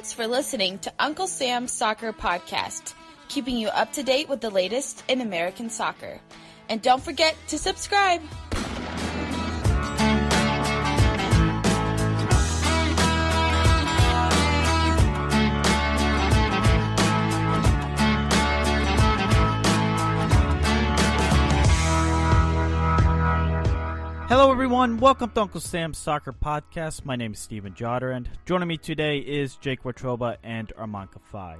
Thanks for listening to Uncle Sam's Soccer Podcast, keeping you up to date with the latest in American soccer. And don't forget to subscribe. Hello everyone, welcome to Uncle Sam's Soccer Podcast. My name is Steven Jotter, and joining me today is Jake Wartroba and Arman Kafai.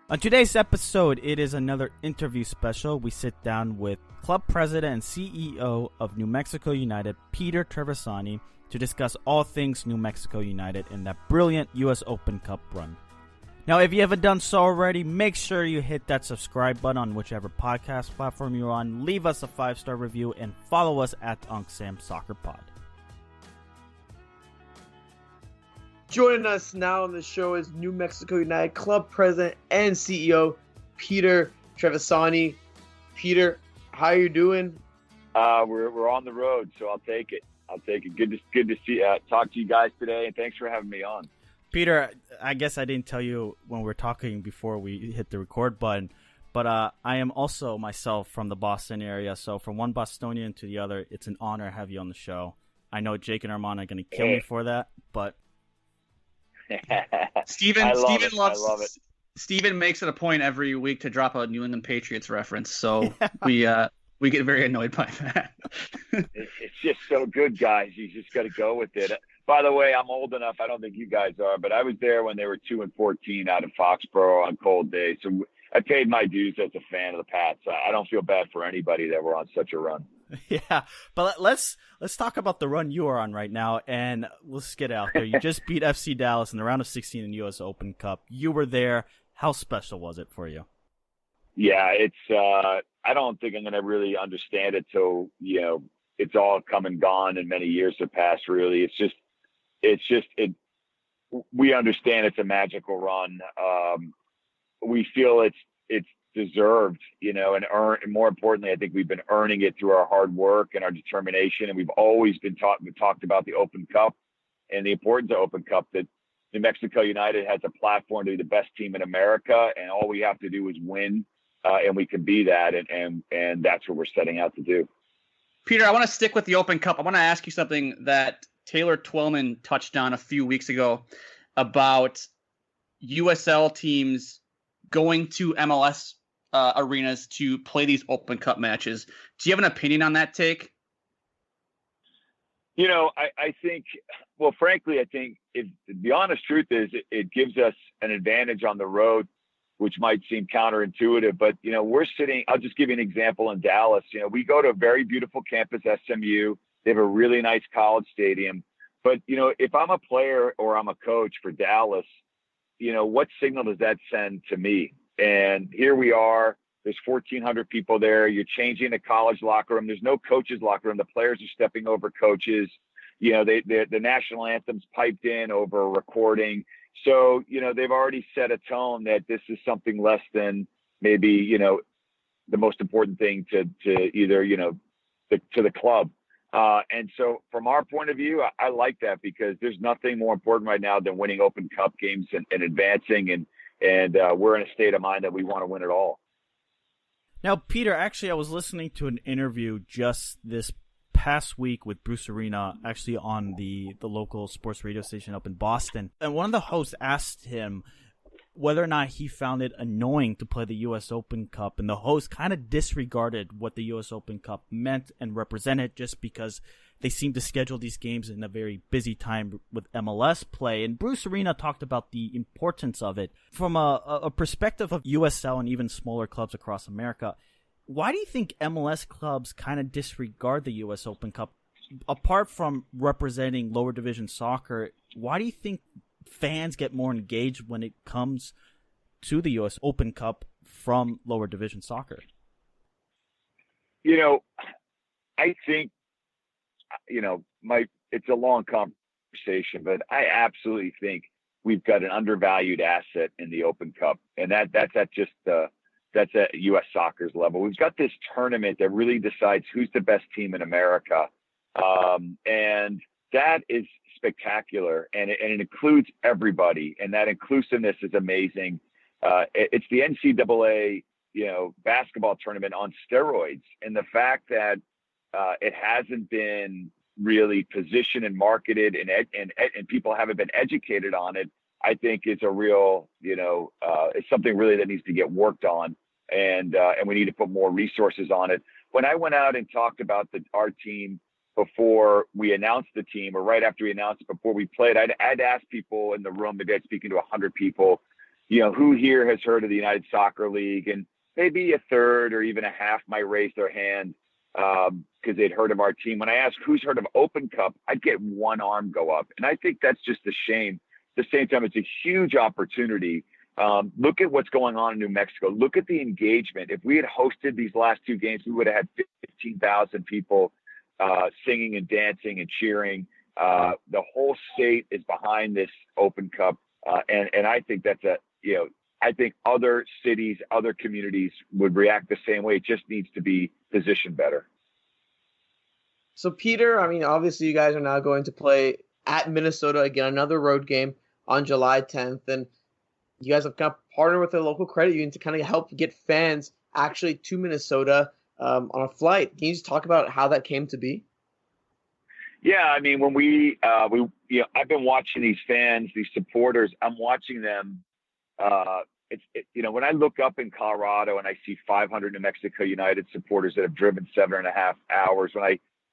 On today's episode, it is another interview special. We sit down with club president and CEO of New Mexico United, Peter Trevisani, to discuss all things New Mexico United in that brilliant U.S. Open Cup run. Now, if you haven't done so already, make sure you hit that subscribe button on whichever podcast platform you're on, leave us a 5-star review, and follow us at Unc Sam Soccer Pod. Joining us now on the show is New Mexico United Club President and CEO, Peter Trevisani. Peter, how are you doing? We're on the road, so I'll take it. Good to see talk to you guys today, and thanks for having me on. Peter, I guess I didn't tell you when we were talking before we hit the record button, but I am also myself from the Boston area, so from one Bostonian to the other, it's an honor to have you on the show. I know Jake and Armand are going to kill me for that, but... Steven love it. Steven makes it a point every week to drop a New England Patriots reference, so we get very annoyed by that. It's just so good, guys. You just got to go with it. By the way, I'm old enough. I don't think you guys are, but I was there when they were 2-14 out of Foxborough on cold days. So I paid my dues as a fan of the Pats. I don't feel bad for anybody that were on such a run. Yeah, but let's talk about the run you are on right now, and let's get out there. You just beat FC Dallas in the round of 16 in the U.S. Open Cup. You were there. How special was it for you? Yeah, it's. I don't think I'm going to really understand it till it's all come and gone, and many years have passed. Really, we understand it's a magical run. We feel it's deserved, and earned. And more importantly, I think we've been earning it through our hard work and our determination. And we've always been talked about the Open Cup and the importance of Open Cup, that New Mexico United has a platform to be the best team in America, and all we have to do is win, and we can be that. And that's what we're setting out to do. Peter, I want to stick with the Open Cup. I want to ask you something that Taylor Twellman touched on a few weeks ago about USL teams going to MLS arenas to play these Open Cup matches. Do you have an opinion on that take? I think, well, frankly, I think the honest truth is it gives us an advantage on the road, which might seem counterintuitive, but, we're sitting, I'll just give you an example in Dallas. We go to a very beautiful campus, SMU. They have a really nice college stadium. But, if I'm a player or I'm a coach for Dallas, what signal does that send to me? And here we are. There's 1,400 people there. You're changing the college locker room. There's no coaches locker room. The players are stepping over coaches. The national anthem's piped in over a recording. So, they've already set a tone that this is something less than maybe, the most important thing to either, to the club. And so from our point of view, I like that, because there's nothing more important right now than winning Open Cup games and advancing. And we're in a state of mind that we want to win it all. Now, Peter, actually, I was listening to an interview just this past week with Bruce Arena, actually on the local sports radio station up in Boston. And one of the hosts asked him whether or not he found it annoying to play the U.S. Open Cup. And the host kind of disregarded what the U.S. Open Cup meant and represented, just because they seem to schedule these games in a very busy time with MLS play. And Bruce Arena talked about the importance of it from a perspective of USL and even smaller clubs across America. Why do you think MLS clubs kind of disregard the U.S. Open Cup? Apart from representing lower division soccer, why do you think fans get more engaged when it comes to the U.S. Open Cup from lower division soccer? I think, it's a long conversation, but I absolutely think we've got an undervalued asset in the Open Cup, and that's at U.S. soccer's level. We've got this tournament that really decides who's the best team in America, and that is spectacular, and it includes everybody, and that inclusiveness is amazing. It's the NCAA, basketball tournament on steroids, and the fact that it hasn't been really positioned and marketed, and people haven't been educated on it, I think is a real, it's something really that needs to get worked on, and we need to put more resources on it. When I went out and talked about our team before we announced the team, or right after we announced it, before we played, I'd ask people in the room, maybe I'd speaking to 100 people, who here has heard of the United Soccer League, and maybe a third or even a half might raise their hand because they'd heard of our team. When I asked who's heard of Open Cup, I'd get one arm go up, and I think that's just a shame. At the same time, it's a huge opportunity. Look at what's going on in New Mexico. Look at the engagement. If we had hosted these last two games, we would have had 15,000 people singing and dancing and cheering. The whole state is behind this Open Cup, and I think that's I think other cities, other communities would react the same way. It just needs to be positioned better. So, Peter, obviously you guys are now going to play at Minnesota again, another road game on July 10th, and you guys have kind of partnered with a local credit union to kind of help get fans actually to Minnesota on a flight. Can you just talk about how that came to be? Yeah, when we I've been watching these fans, these supporters. I'm watching them. When I look up in Colorado and I see 500 New Mexico United supporters that have driven 7.5 hours,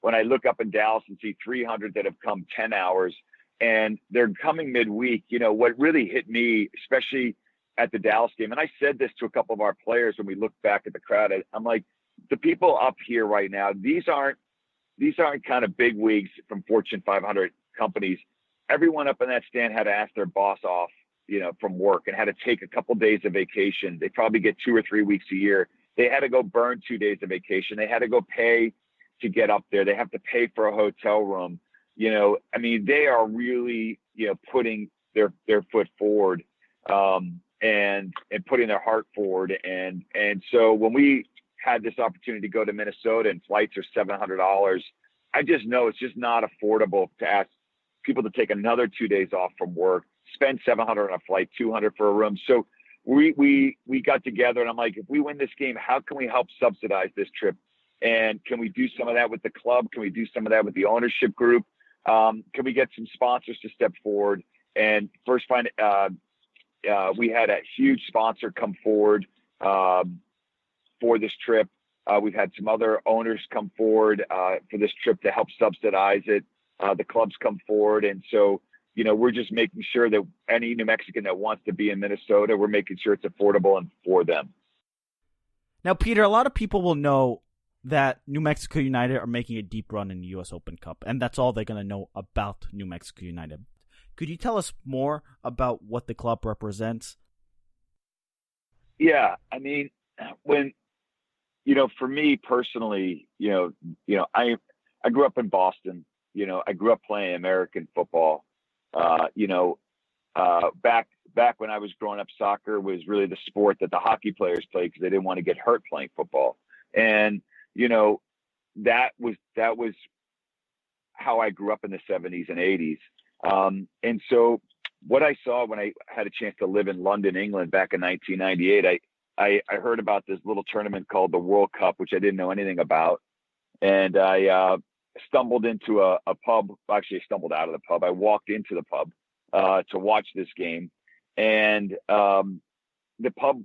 when I look up in Dallas and see 300 that have come 10 hours, and they're coming midweek, what really hit me, especially at the Dallas game, and I said this to a couple of our players when we looked back at the crowd, I'm like, the people up here right now, these aren't kind of big wigs from Fortune 500 companies. Everyone up in that stand had to ask their boss off, from work, and had to take a couple days of vacation. They probably get 2 or 3 weeks a year. They had to go burn 2 days of vacation. They had to go pay to get up there. They have to pay for a hotel room. They are really, putting their foot forward, and putting their heart forward. And so when we had this opportunity to go to Minnesota and flights are $700, I just know it's just not affordable to ask people to take another 2 days off from work, spend $700 on a flight, $200 for a room. So we got together, and I'm like, if we win this game, how can we help subsidize this trip? And can we do some of that with the club? Can we do some of that with the ownership group? Can we get some sponsors to step forward? And first, we had a huge sponsor come forward for this trip. We've had some other owners come forward for this trip to help subsidize it. The clubs come forward. And so, we're just making sure that any New Mexican that wants to be in Minnesota, we're making sure it's affordable and for them. Now, Peter, a lot of people will know that New Mexico United are making a deep run in the U.S. Open Cup, and that's all they're going to know about New Mexico United. Could you tell us more about what the club represents? Yeah, when, for me personally, I grew up in Boston. I grew up playing American football. Back when I was growing up, soccer was really the sport that the hockey players played because they didn't want to get hurt playing football. And that was how I grew up in the 70s and 80s. And so what I saw when I had a chance to live in London, England back in 1998, I heard about this little tournament called the World Cup, which I didn't know anything about. And I stumbled into a pub. Actually, I stumbled out of the pub. I walked into the pub to watch this game. And the pub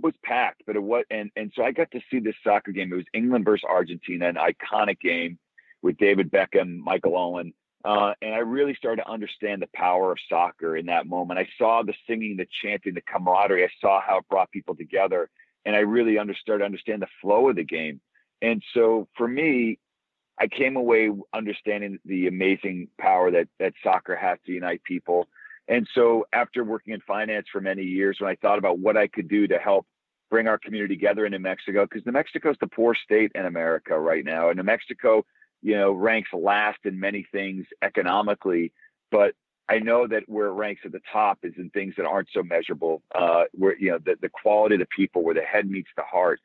was packed, but it was, and so I got to see this soccer game. It was England versus Argentina, an iconic game with David Beckham, Michael Owen. And I really started to understand the power of soccer in that moment. I saw the singing, the chanting, the camaraderie. I saw how it brought people together, and I really started to understand the flow of the game. And so for me, I came away understanding the amazing power that soccer has to unite people. And so after working in finance for many years, when I thought about what I could do to help bring our community together in New Mexico, because New Mexico is the poor state in America right now. And New Mexico, ranks last in many things economically, but I know that where it ranks at the top is in things that aren't so measurable, where, the quality of the people, where the head meets the heart.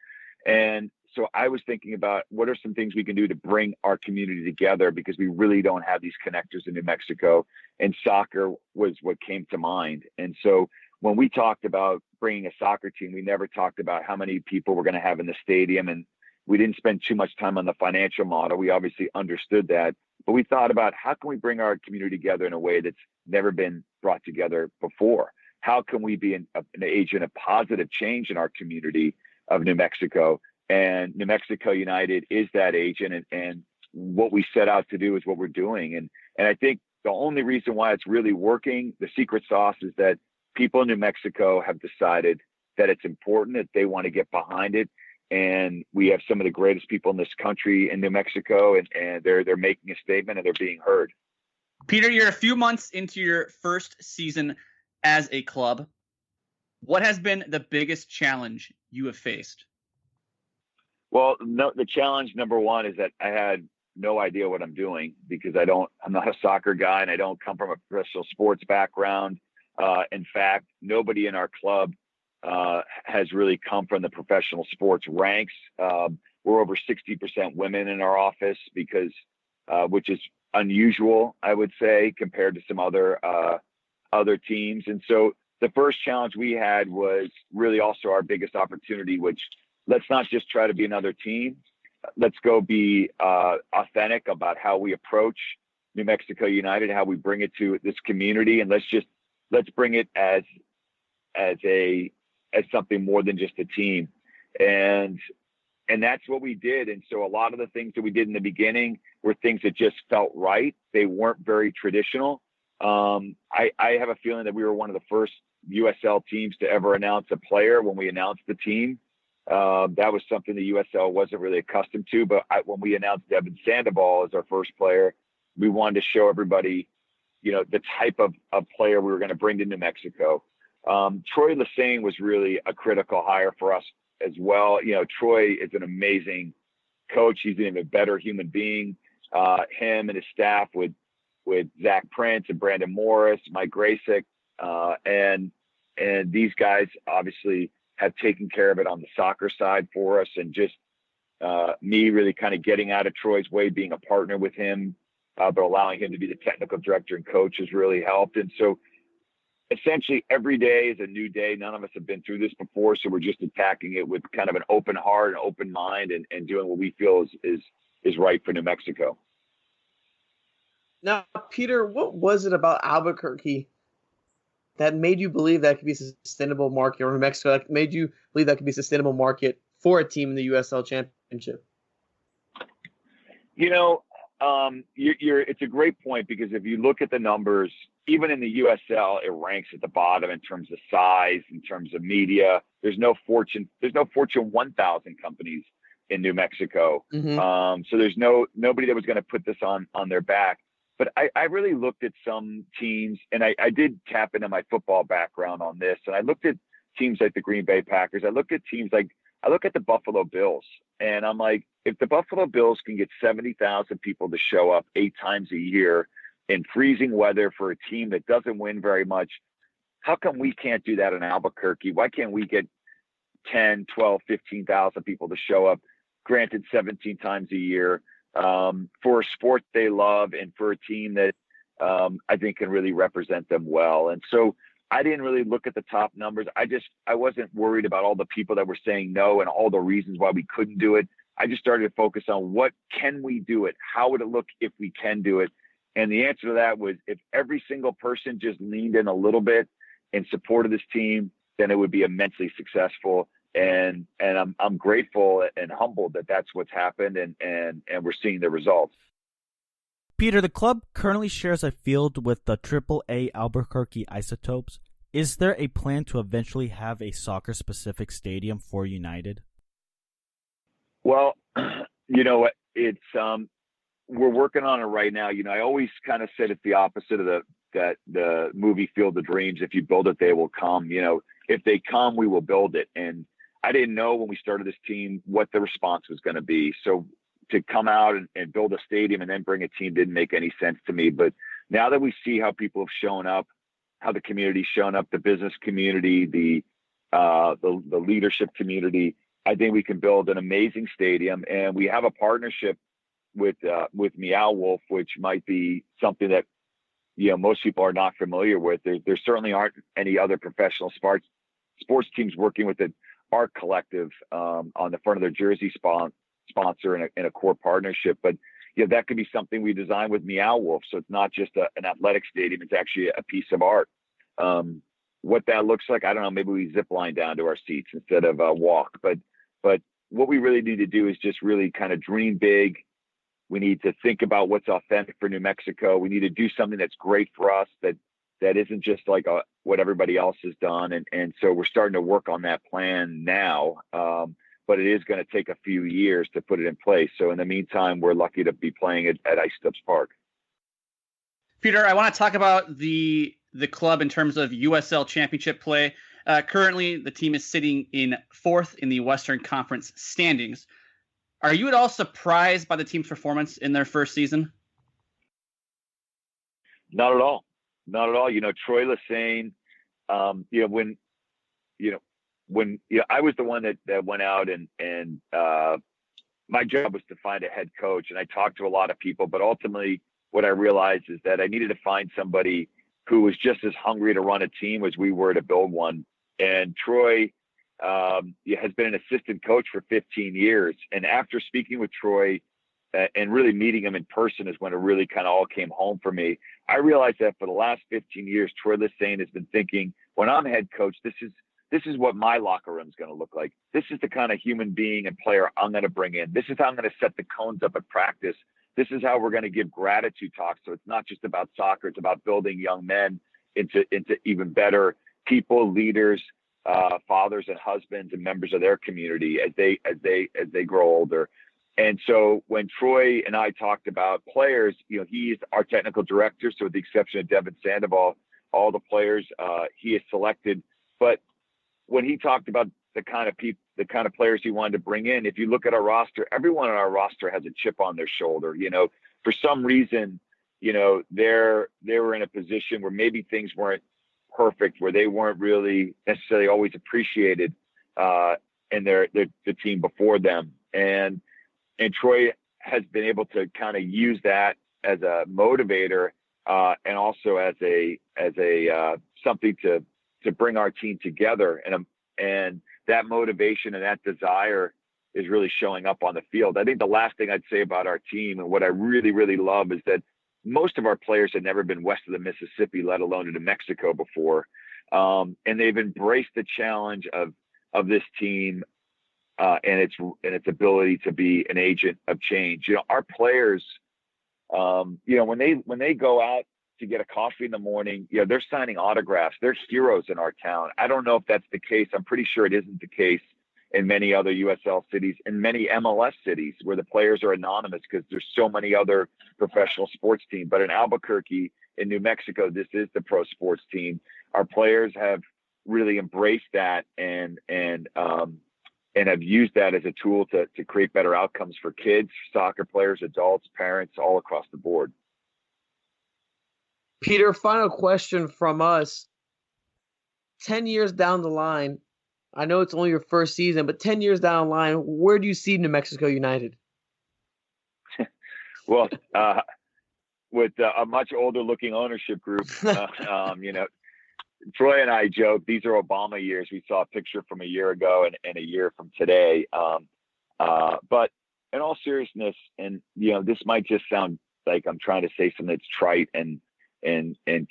And so I was thinking about what are some things we can do to bring our community together, because we really don't have these connectors in New Mexico, and soccer was what came to mind. And so when we talked about bringing a soccer team, we never talked about how many people we're going to have in the stadium. And we didn't spend too much time on the financial model. We obviously understood that, but we thought about how can we bring our community together in a way that's never been brought together before? How can we be an agent of positive change in our community of New Mexico? And New Mexico United is that agent, and what we set out to do is what we're doing. And I think the only reason why it's really working, the secret sauce, is that people in New Mexico have decided that it's important, that they want to get behind it. And we have some of the greatest people in this country in New Mexico, and they're making a statement and they're being heard. Peter, you're a few months into your first season as a club. What has been the biggest challenge you have faced? Well, no, the challenge number one is that I had no idea what I'm doing, because I'm not a soccer guy, and I don't come from a professional sports background. In fact, nobody in our club has really come from the professional sports ranks. We're over 60% women in our office, which is unusual, I would say, compared to some other teams. And so the first challenge we had was really also our biggest opportunity, which, let's not just try to be another team. Let's go be authentic about how we approach New Mexico United, how we bring it to this community, and let's bring it as something more than just a team. And that's what we did. And so a lot of the things that we did in the beginning were things that just felt right. They weren't very traditional. I have a feeling that we were one of the first USL teams to ever announce a player when we announced the team. That was something the USL wasn't really accustomed to. But when we announced Devin Sandoval as our first player, we wanted to show everybody, the type of player we were going to bring to New Mexico. Troy Lesane was really a critical hire for us as well. Troy is an amazing coach. He's an even better human being. Him and his staff with Zach Prince and Brandon Morris, Mike Graysick, and these guys obviously have taken care of it on the soccer side for us. And just me really kind of getting out of Troy's way, being a partner with him, but allowing him to be the technical director and coach has really helped. And so essentially every day is a new day. None of us have been through this before, so we're just attacking it with kind of an open heart and open mind, and doing what we feel is right for New Mexico. Now, Peter, what was it about Albuquerque that made you believe that could be a sustainable market, or New Mexico that made you believe that could be a sustainable market for a team in the USL Championship? It's a great point, because if you look at the numbers, even in the USL, it ranks at the bottom in terms of size, in terms of media. There's no Fortune 1000 companies in New Mexico. Mm-hmm. So there's nobody that was going to put this on their back. But I really looked at some teams, and I did tap into my football background on this. And I looked at teams like the Green Bay Packers. I look at the Buffalo Bills, and I'm like, if the Buffalo Bills can get 70,000 people to show up 8 times a year in freezing weather for a team that doesn't win very much, how come we can't do that in Albuquerque? Why can't we get 10, 12, 15,000 people to show up, granted 17 times a year, for a sport they love and for a team that I think can really represent them well? And so I didn't really look at the top numbers. I wasn't worried about all the people that were saying no and all the reasons why we couldn't do it. I just started to focus on what can we do it? How would it look if we can do it? And the answer to that was, if every single person just leaned in a little bit in support of this team, then it would be immensely successful. And I'm grateful and humbled that that's what's happened, and we're seeing the results. Peter, the club currently shares a field with the AAA Albuquerque Isotopes. Is there a plan to eventually have a soccer-specific stadium for United? Well, it's we're working on it right now. I always kind of said it's the opposite of the movie Field of Dreams. If you build it, they will come. If they come, we will build it. And I didn't know when we started this team what the response was going to be. So to come out and build a stadium and then bring a team didn't make any sense to me. But now that we see how people have shown up, how the community's shown up, the business community, the leadership community, I think we can build an amazing stadium, and we have a partnership with Meow Wolf, which might be something that most people are not familiar with. There certainly aren't any other professional sports teams working with the Art Collective on the front of their jersey sponsor in a core partnership. But that could be something we design with Meow Wolf. So it's not just an athletic stadium; it's actually a piece of art. What that looks like, I don't know. Maybe we zip line down to our seats instead of walk. But what we really need to do is just really kind of dream big. We need to think about what's authentic for New Mexico. We need to do something that's great for us, that isn't just like what everybody else has done. And so we're starting to work on that plan now. But it is going to take a few years to put it in place. So in the meantime, we're lucky to be playing at Ice Stubbs Park. Peter, I want to talk about the club in terms of USL Championship play. Currently, the team is sitting in 4th in the Western Conference standings. Are you at all surprised by the team's performance in their first season? Not at all. Not at all. Troy Lesane, when I was the one that went out and my job was to find a head coach, and I talked to a lot of people, but ultimately what I realized is that I needed to find somebody who was just as hungry to run a team as we were to build one. And Troy has been an assistant coach for 15 years. And after speaking with Troy and really meeting him in person is when it really kind of all came home for me. I realized that for the last 15 years, Troy Lesane has been thinking, when I'm head coach, this is what my locker room is going to look like. This is the kind of human being and player I'm going to bring in. This is how I'm going to set the cones up at practice. This is how we're going to give gratitude talks. So it's not just about soccer. It's about building young men into even better people, leaders, fathers and husbands and members of their community as they grow older. And so when Troy and I talked about players, he's our technical director. So with the exception of Devin Sandoval, all the players he has selected. But when he talked about the kind of players he wanted to bring in, if you look at our roster, everyone on our roster has a chip on their shoulder. For some reason, they were in a position where maybe things weren't perfect, where they weren't really necessarily always appreciated in the team before them. And Troy has been able to kind of use that as a motivator and also as a something to bring our team together. And that motivation and that desire is really showing up on the field. I think the last thing I'd say about our team and what I really, really love is that most of our players had never been west of the Mississippi, let alone to New Mexico before. And they've embraced the challenge of this team and its ability to be an agent of change. Our players, when they go out to get a coffee in the morning, they're signing autographs. They're heroes in our town. I don't know if that's the case. I'm pretty sure it isn't the case in many other USL cities and many MLS cities where the players are anonymous because there's so many other professional sports teams. But in Albuquerque, in New Mexico, this is the pro sports team. Our players have really embraced that and have used that as a tool to create better outcomes for kids, soccer players, adults, parents, all across the board. Peter, final question from us. 10 years down the line, I know it's only your first season, but 10 years down the line, where do you see New Mexico United? Well, with a much older looking ownership group, Troy and I joke, these are Obama years. We saw a picture from a year ago and a year from today. But in all seriousness, and, this might just sound like I'm trying to say something that's trite and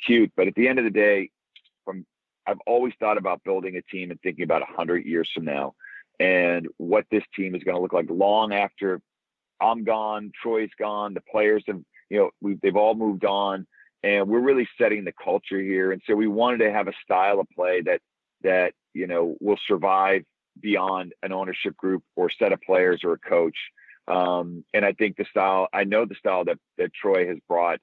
cute, but at the end of the day, I've always thought about building a team and thinking about 100 years from now and what this team is going to look like long after I'm gone, Troy's gone, the players have, they've all moved on, and we're really setting the culture here. And so we wanted to have a style of play that will survive beyond an ownership group or set of players or a coach. And I think the style that Troy has brought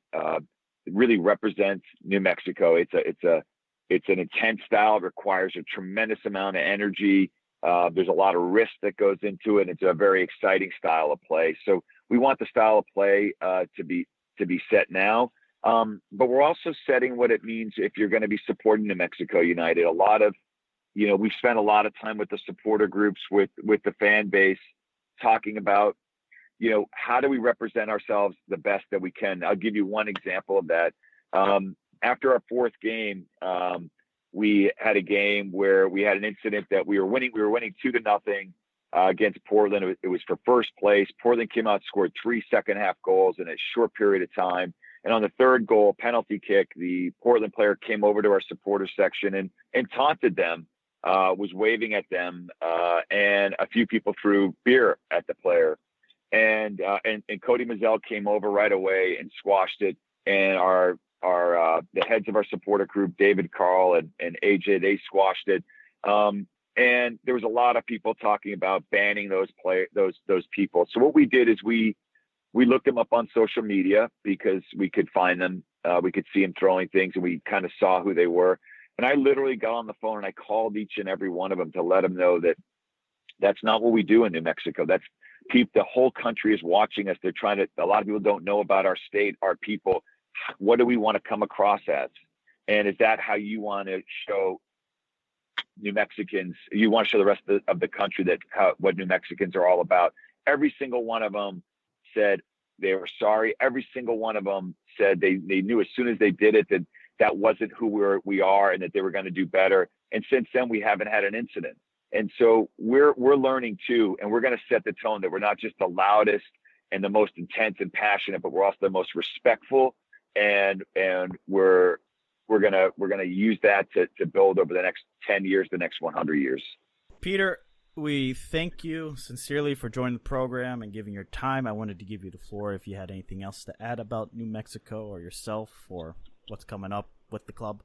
really represents New Mexico. It's an intense style. It requires a tremendous amount of energy. There's a lot of risk that goes into it. It's a very exciting style of play. So we want the style of play to be set now. But we're also setting what it means if you're going to be supporting New Mexico United. A lot of we've spent a lot of time with the supporter groups, with the fan base, talking about, how do we represent ourselves the best that we can? I'll give you one example of that. After our fourth game, we had a game where we had an incident that we were winning 2-0 against Portland. It was for first place. Portland came out, scored 3 second-half goals in a short period of time. And on the third goal, penalty kick, the Portland player came over to our supporter section and taunted them, was waving at them, and a few people threw beer at the player. And Cody Mazzell came over right away and squashed it. And the heads of our supporter group, David, Carl, and AJ, they squashed it. And there was a lot of people talking about banning those people. So what we did is we looked them up on social media because we could find them. We could see them throwing things, and we kind of saw who they were. And I literally got on the phone and I called each and every one of them to let them know that that's not what we do in New Mexico. The whole country is watching us. A lot of people don't know about our state, our people. What do we want to come across as? And is that how you want to show New Mexicans? You want to show the rest of the country what New Mexicans are all about? Every single one of them said they were sorry. Every single one of them said they knew as soon as they did it that wasn't who we are, and that they were going to do better. And since then, we haven't had an incident. And so we're learning too, and we're going to set the tone that we're not just the loudest and the most intense and passionate, but we're also the most respectful. And we're gonna use that to build over the next 10 years, the next 100 years. Peter, we thank you sincerely for joining the program and giving your time. I wanted to give you the floor if you had anything else to add about New Mexico or yourself or what's coming up with the club.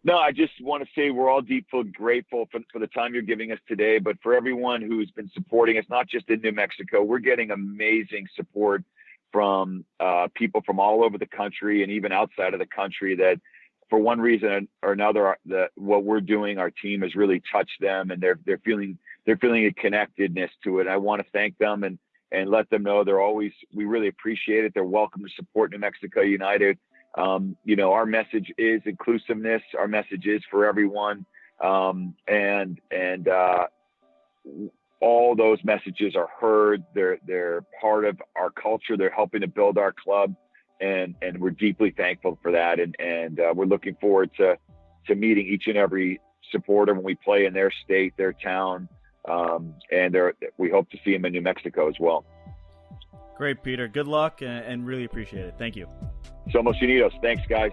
No, I just want to say we're all deeply grateful for the time you're giving us today, but for everyone who's been supporting us, not just in New Mexico. We're getting amazing support from people from all over the country and even outside of the country that for one reason or another, what we're doing, our team has really touched them, and they're feeling a connectedness to it. I want to thank them and let them know we really appreciate it. They're welcome to support New Mexico United. Our message is inclusiveness. Our message is for everyone. And all those messages are heard. They're part of our culture. They're helping to build our club. And we're deeply thankful for that. And we're looking forward to meeting each and every supporter when we play in their state, their town. And we hope to see them in New Mexico as well. Great, Peter. Good luck and really appreciate it. Thank you. Somos Unidos. Thanks, guys.